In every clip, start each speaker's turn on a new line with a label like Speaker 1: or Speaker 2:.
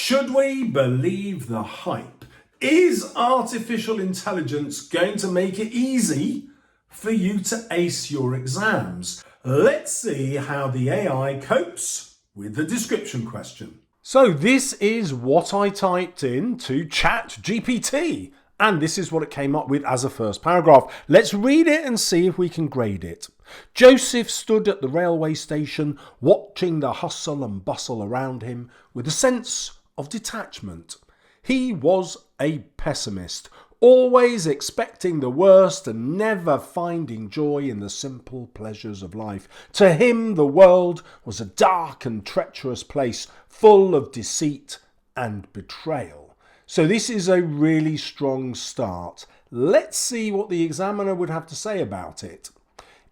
Speaker 1: Should we believe the hype? Is artificial intelligence going to make it easy for you to ace your exams? Let's see how the AI copes with the description question. So this is what I typed into Chat GPT, and this is what it came up with as a first paragraph. Let's read it and see if we can grade it. Joseph stood at the railway station, watching the hustle and bustle around him with a sense of detachment. He was a pessimist, always expecting the worst and never finding joy in the simple pleasures of life. To him, the world was a dark and treacherous place, full of deceit and betrayal. So this is a really strong start. Let's see what the examiner would have to say about it.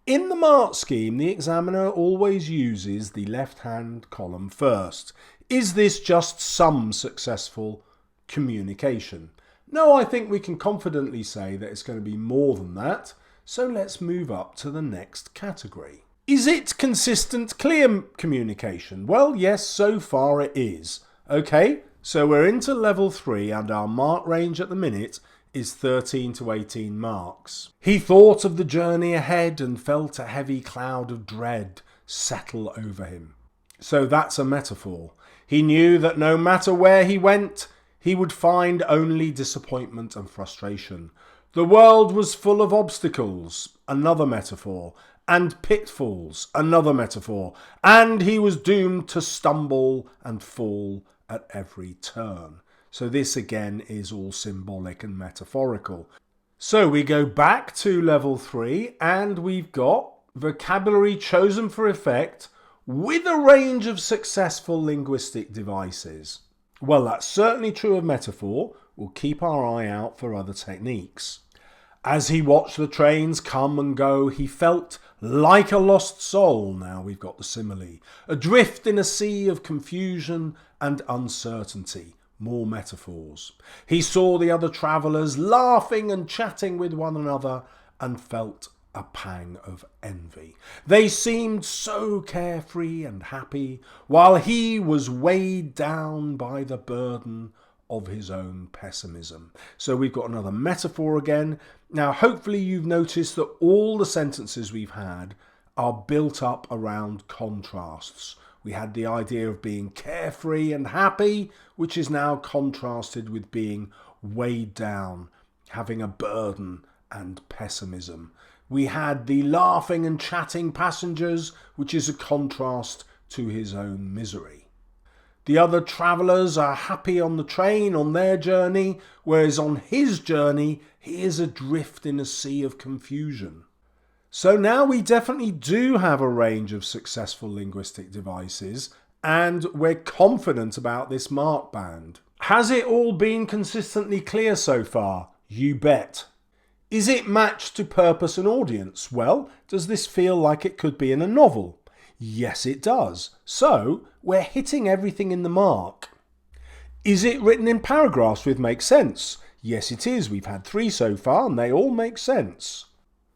Speaker 1: In the mark scheme, the examiner always uses the left-hand column first. Is this just some successful communication? No, I think we can confidently say that it's going to be more than that. So let's move up to the next category. Is it consistent, clear communication? Well, yes, so far it is. Okay, so we're into level 3 and our mark range at the minute is 13 to 18 marks. He thought of the journey ahead and felt a heavy cloud of dread settle over him. So that's a metaphor. He knew that no matter where he went, he would find only disappointment and frustration. The world was full of obstacles, another metaphor, and pitfalls, another metaphor, and he was doomed to stumble and fall at every turn. So this again is all symbolic and metaphorical. So we go back to level 3 and we've got vocabulary chosen for effect with a range of successful linguistic devices. Well, that's certainly true of metaphor. We'll keep our eye out for other techniques. As he watched the trains come and go, he felt like a lost soul. Now we've got the simile. Adrift in a sea of confusion and uncertainty. More metaphors. He saw the other travellers laughing and chatting with one another and felt a pang of envy. They seemed so carefree and happy, while he was weighed down by the burden of his own pessimism. So we've got another metaphor again. Now, hopefully you've noticed that all the sentences we've had are built up around contrasts. We had the idea of being carefree and happy, which is now contrasted with being weighed down, having a burden and pessimism. We had the laughing and chatting passengers, which is a contrast to his own misery. The other travellers are happy on the train on their journey, whereas on his journey, he is adrift in a sea of confusion. So now we definitely do have a range of successful linguistic devices, and we're confident about this mark band. Has it all been consistently clear so far? You bet. Is it matched to purpose and audience? Well, does this feel like it could be in a novel? Yes, it does. So, we're hitting everything in the mark. Is it written in paragraphs with make sense? Yes, it is. We've had 3 so far and they all make sense.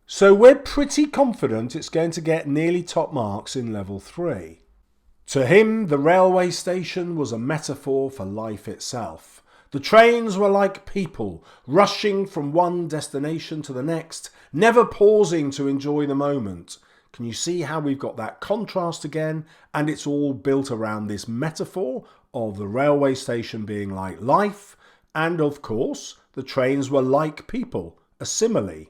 Speaker 1: So we're pretty confident it's going to get nearly top marks in level 3. To him, the railway station was a metaphor for life itself. The trains were like people, rushing from one destination to the next, never pausing to enjoy the moment. Can you see how we've got that contrast again? And it's all built around this metaphor of the railway station being like life. And of course, the trains were like people, a simile.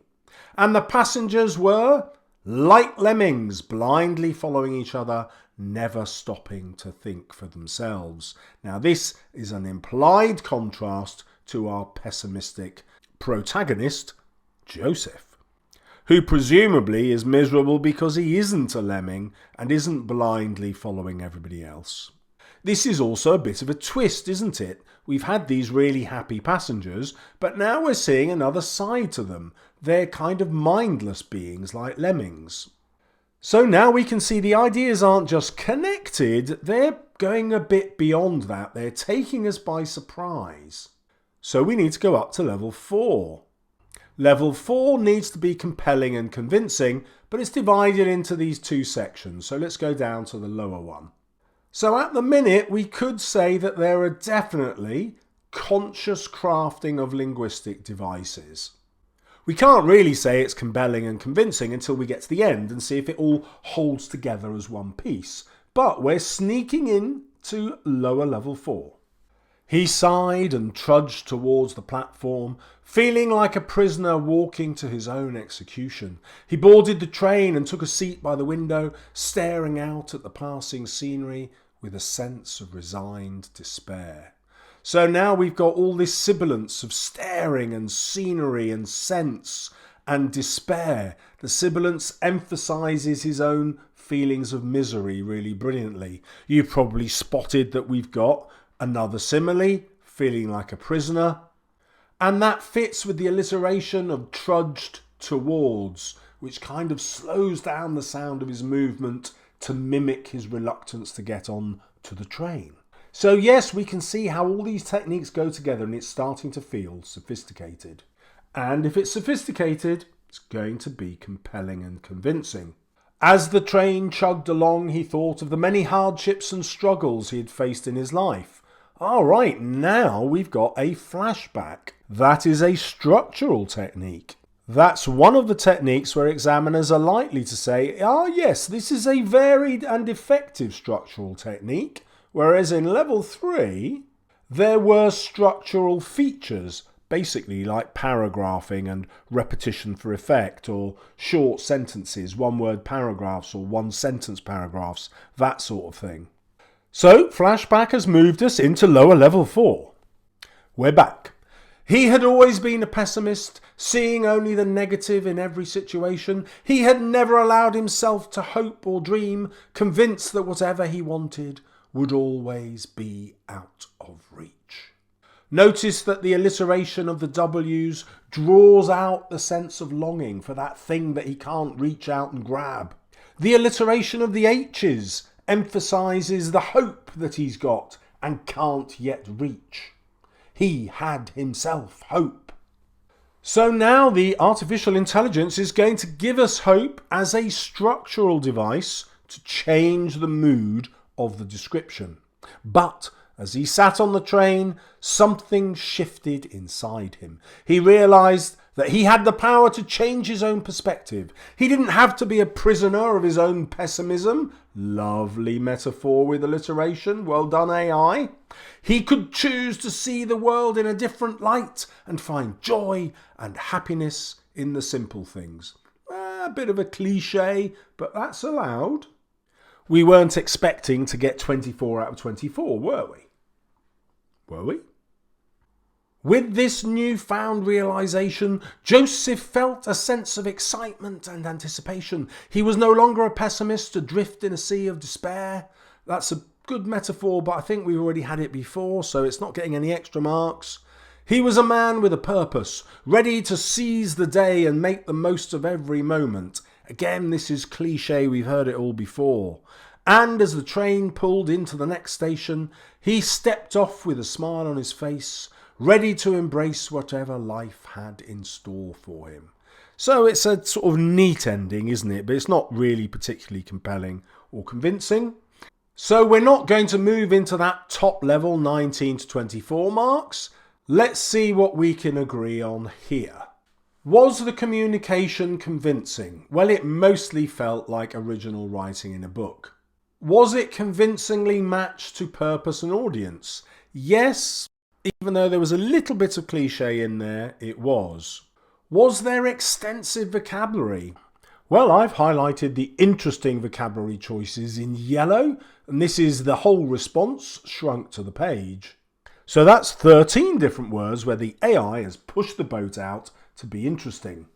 Speaker 1: And the passengers were like lemmings, blindly following each other, never stopping to think for themselves. Now this is an implied contrast to our pessimistic protagonist, Joseph, who presumably is miserable because he isn't a lemming and isn't blindly following everybody else. This is also a bit of a twist, isn't it? We've had these really happy passengers, but now we're seeing another side to them. They're kind of mindless beings like lemmings. So now we can see the ideas aren't just connected, they're going a bit beyond that. They're taking us by surprise. So we need to go up to level 4. Level 4 needs to be compelling and convincing, but it's divided into these 2 sections. So let's go down to the lower one. So at the minute, we could say that there are definitely conscious crafting of linguistic devices. We can't really say it's compelling and convincing until we get to the end and see if it all holds together as one piece. But we're sneaking in to lower level 4. He sighed and trudged towards the platform, feeling like a prisoner walking to his own execution. He boarded the train and took a seat by the window, staring out at the passing scenery with a sense of resigned despair. So now we've got all this sibilance of staring and scenery and sense and despair. The sibilance emphasises his own feelings of misery really brilliantly. You've probably spotted that we've got another simile, feeling like a prisoner, and that fits with the alliteration of trudged towards, which kind of slows down the sound of his movement to mimic his reluctance to get on to the train. So yes, we can see how all these techniques go together and it's starting to feel sophisticated. And if it's sophisticated, it's going to be compelling and convincing. As the train chugged along, he thought of the many hardships and struggles he had faced in his life. All right, now we've got a flashback. That is a structural technique. That's one of the techniques where examiners are likely to say, yes, this is a varied and effective structural technique, whereas in level 3, there were structural features, basically like paragraphing and repetition for effect, or short sentences, one-word paragraphs or one-sentence paragraphs, that sort of thing. So, flashback has moved us into lower level 4. We're back. He had always been a pessimist, seeing only the negative in every situation. He had never allowed himself to hope or dream, convinced that whatever he wanted would always be out of reach. Notice that the alliteration of the W's draws out the sense of longing for that thing that he can't reach out and grab. The alliteration of the H's emphasises the hope that he's got and can't yet reach. He had himself hope. So now the artificial intelligence is going to give us hope as a structural device to change the mood of the description. But as he sat on the train, something shifted inside him. He realised that he had the power to change his own perspective. He didn't have to be a prisoner of his own pessimism. Lovely metaphor with alliteration. Well done, AI. He could choose to see the world in a different light and find joy and happiness in the simple things. A bit of a cliche, but that's allowed. We weren't expecting to get 24 out of 24, were we? Were we? With this newfound realisation, Joseph felt a sense of excitement and anticipation. He was no longer a pessimist adrift in a sea of despair. That's a good metaphor, but I think we've already had it before, so it's not getting any extra marks. He was a man with a purpose, ready to seize the day and make the most of every moment. Again, this is cliche, we've heard it all before. And as the train pulled into the next station, he stepped off with a smile on his face, ready to embrace whatever life had in store for him. So it's a sort of neat ending, isn't it? But it's not really particularly compelling or convincing. So we're not going to move into that top level 19 to 24 marks. Let's see what we can agree on here. Was the communication convincing? Well, it mostly felt like original writing in a book. Was it convincingly matched to purpose and audience? Yes, even though there was a little bit of cliche in there, it was. Was there extensive vocabulary? Well, I've highlighted the interesting vocabulary choices in yellow, and this is the whole response shrunk to the page. So that's 13 different words where the AI has pushed the boat out to be interesting.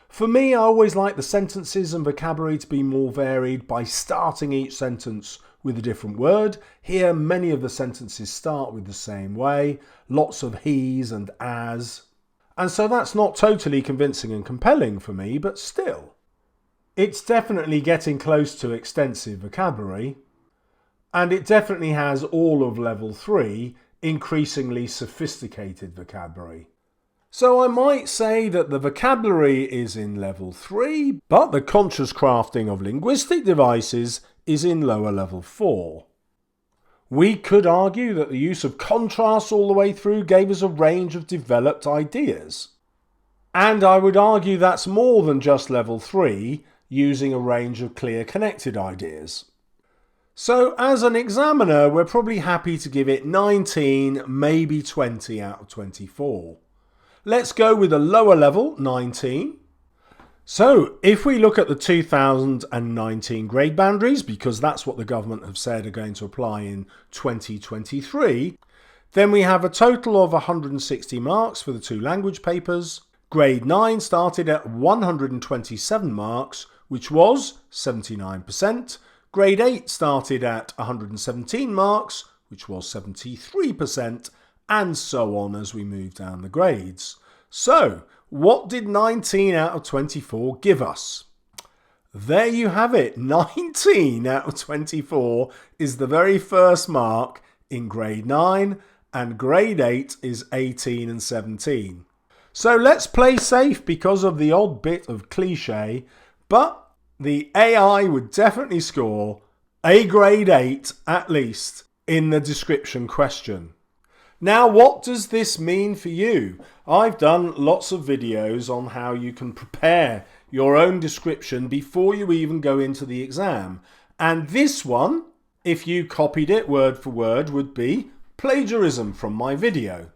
Speaker 1: For me, I always like the sentences and vocabulary to be more varied by starting each sentence with a different word. Here, many of the sentences start with the same way, lots of he's and as. And so that's not totally convincing and compelling for me, but still. It's definitely getting close to extensive vocabulary, and it definitely has all of level 3, increasingly sophisticated vocabulary. So I might say that the vocabulary is in level 3, but the conscious crafting of linguistic devices is in lower level 4. We could argue that the use of contrast all the way through gave us a range of developed ideas. And I would argue that's more than just level 3, using a range of clear connected ideas. So as an examiner, we're probably happy to give it 19, maybe 20 out of 24. Let's go with a lower level, 19. So if we look at the 2019 grade boundaries, because that's what the government have said are going to apply in 2023, then we have a total of 160 marks for the 2 language papers. Grade 9 started at 127 marks, which was 79%. Grade 8 started at 117 marks, which was 73%, and so on as we move down the grades. So, what did 19 out of 24 give us? There you have it. 19 out of 24 is the very first mark in grade 9, and grade 8 is 18 and 17. So let's play safe because of the odd bit of cliche, but the AI would definitely score a grade 8 at least in the description question. Now, what does this mean for you? I've done lots of videos on how you can prepare your own description before you even go into the exam. And this one, if you copied it word for word, would be plagiarism from my video.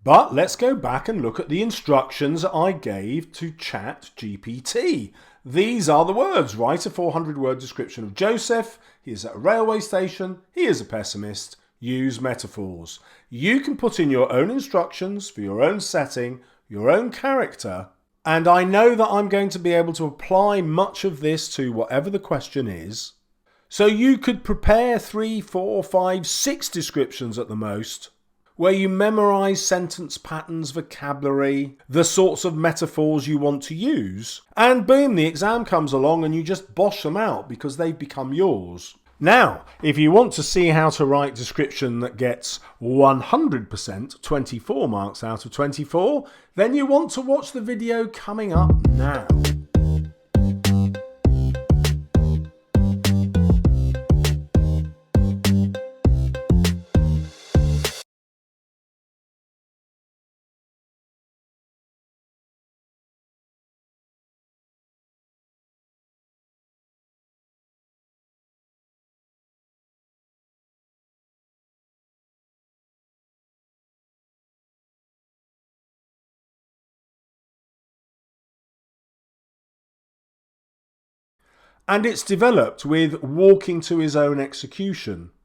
Speaker 1: But let's go back and look at the instructions I gave to Chat GPT. These are the words. Write a 400-word description of Joseph. He is at a railway station. He is a pessimist. Use metaphors. You can put in your own instructions for your own setting, your own character, and I know that I'm going to be able to apply much of this to whatever the question is. So you could prepare 3, 4, 5, 6 descriptions at the most, where you memorize sentence patterns, vocabulary, the sorts of metaphors you want to use, and boom, the exam comes along and you just bosh them out because they've become yours. Now, if you want to see how to write description that gets 100%, 24 marks out of 24, then you want to watch the video coming up now. And it's developed with walking to his own execution.